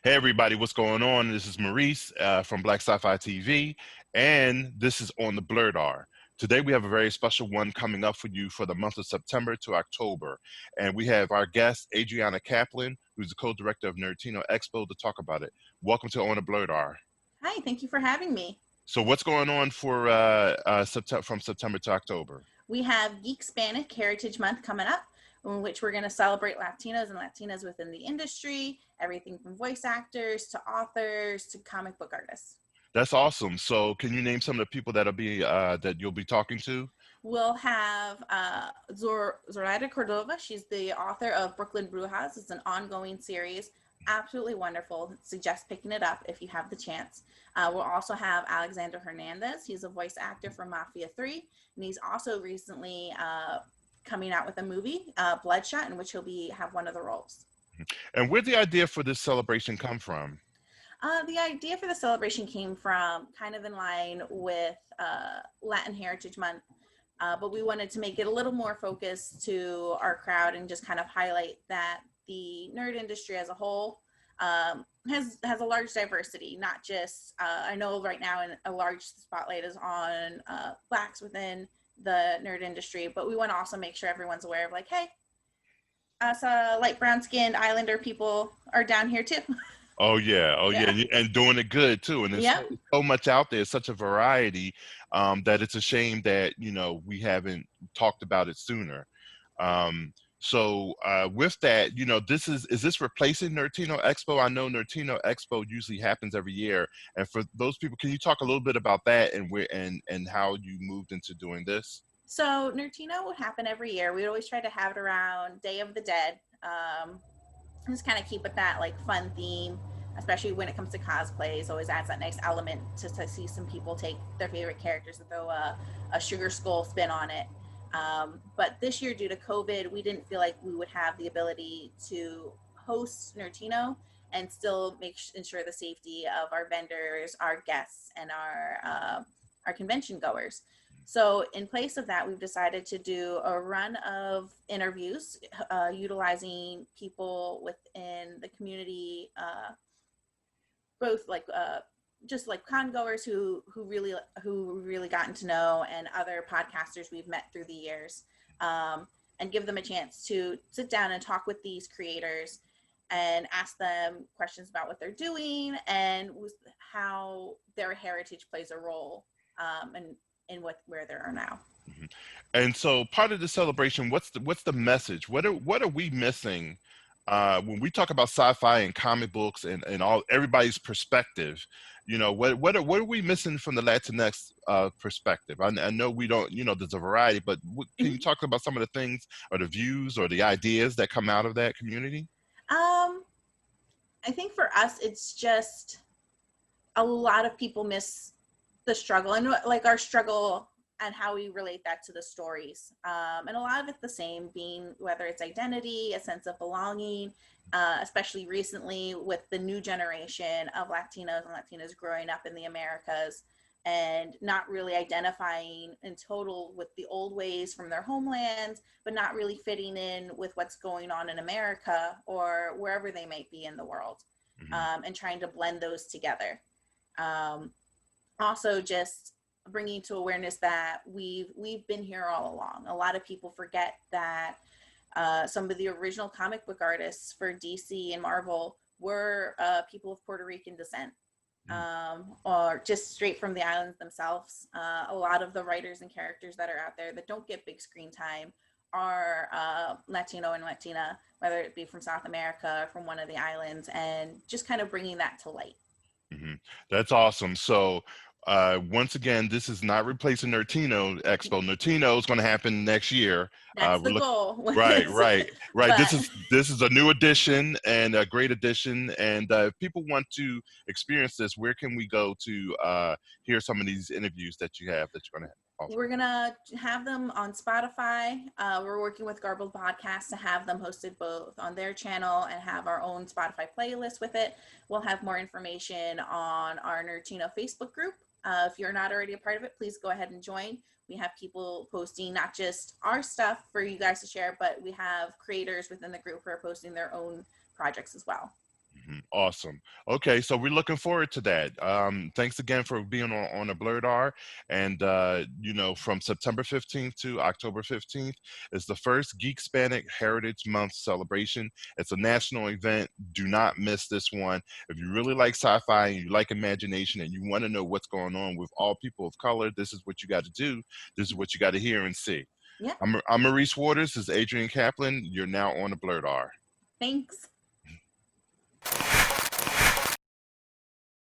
Hey everybody, what's going on? This is Maurice from Black Sci-Fi TV, and this is on the Blerdar. Today we have a very special one coming up for you for the month of September to October, and we have our guest Adriana Kaplan, who's the co-director of Nerdtino Expo, to talk about it. Welcome to On the Blerdar. Hi, thank you for having me. So what's going on for from September to October? We have Geekspanic Heritage Month coming up, in which we're going to celebrate Latinos and Latinas within the industry, everything from voice actors to authors to comic book artists. That's awesome. So can you name some of the people that'll be that you'll be talking to? We'll have Zoraida Cordova. She's the author of Brooklyn Brujas. It's an ongoing series. Absolutely wonderful. Suggest picking it up if you have the chance. We'll also have Alexander Hernandez. He's a voice actor from Mafia 3, and he's also recently coming out with a movie, Bloodshot, in which he'll have one of the roles. And where'd the idea for this celebration come from? The idea for the celebration came from kind of in line with Latin Heritage Month, but we wanted to make it a little more focused to our crowd and just kind of highlight that the nerd industry as a whole has a large diversity, not just, I know right now a large spotlight is on Blacks within the nerd industry, but we want to also make sure everyone's aware of like, hey, us light brown skinned Islander people are down here too. Oh yeah, and doing it good too. And there's so much out there, such a variety that it's a shame that we haven't talked about it sooner. So with that, is this replacing Nerdtino Expo? I know Nerdtino Expo usually happens every year, and for those people, can you talk a little bit about that and and how you moved into doing this? So Nerdtino would happen every year. We always try to have it around Day of the Dead. Just kind of keep with that like fun theme, especially when it comes to cosplays. Always adds that nice element to see some people take their favorite characters and throw a Sugar Skull spin on it. But this year, due to COVID, we didn't feel like we would have the ability to host Nerdtino and still ensure the safety of our vendors, our guests, and our convention goers. So in place of that, we've decided to do a run of interviews utilizing people within the community, both like just like con goers who really gotten to know, and other podcasters we've met through the years, and give them a chance to sit down and talk with these creators and ask them questions about what they're doing and how their heritage plays a role in where they are now. Mm-hmm. And so part of the celebration, what's the message? What are we missing when we talk about sci-fi and comic books and everybody's perspective? What are we missing from the Latinx perspective? I know we don't, there's a variety, but can you talk about some of the things or the views or the ideas that come out of that community? I think for us, it's just a lot of people miss the struggle and like our struggle and how we relate that to the stories. And a lot of it's the same, being whether it's identity, a sense of belonging, especially recently with the new generation of Latinos and Latinas growing up in the Americas and not really identifying in total with the old ways from their homelands, but not really fitting in with what's going on in America or wherever they might be in the world, and trying to blend those together. Also just bringing to awareness that we've been here all along. A lot of people forget that some of the original comic book artists for DC and Marvel were people of Puerto Rican descent, or just straight from the islands themselves. A lot of the writers and characters that are out there that don't get big screen time are Latino and Latina, whether it be from South America, from one of the islands, and just kind of bringing that to light. That's awesome. So once again, this is not replacing Nerdtino Expo. Nerdtino is going to happen next year. That's the goal. Right. But This is a new edition and a great edition. And if people want to experience this, where can we go to hear some of these interviews that you have that you're going to have? We're going to have them on Spotify. We're working with Garbled Podcasts to have them hosted both on their channel and have our own Spotify playlist with it. We'll have more information on our Nerdtino Facebook group. If you're not already a part of it, please go ahead and join. We have people posting not just our stuff for you guys to share, but we have creators within the group who are posting their own projects as well. Awesome. Okay, so we're looking forward to that. Thanks again for being on a Blerdar. And, you know, from September 15th to October 15th is the first Geekspanic Heritage Month celebration. It's a national event. Do not miss this one. If you really like sci-fi and you like imagination and you want to know what's going on with all people of color, this is what you got to do. This is what you got to hear and see. Yeah. I'm Maurice Waters. This is Adriana Kaplan. You're now on the Blerdar. Thanks.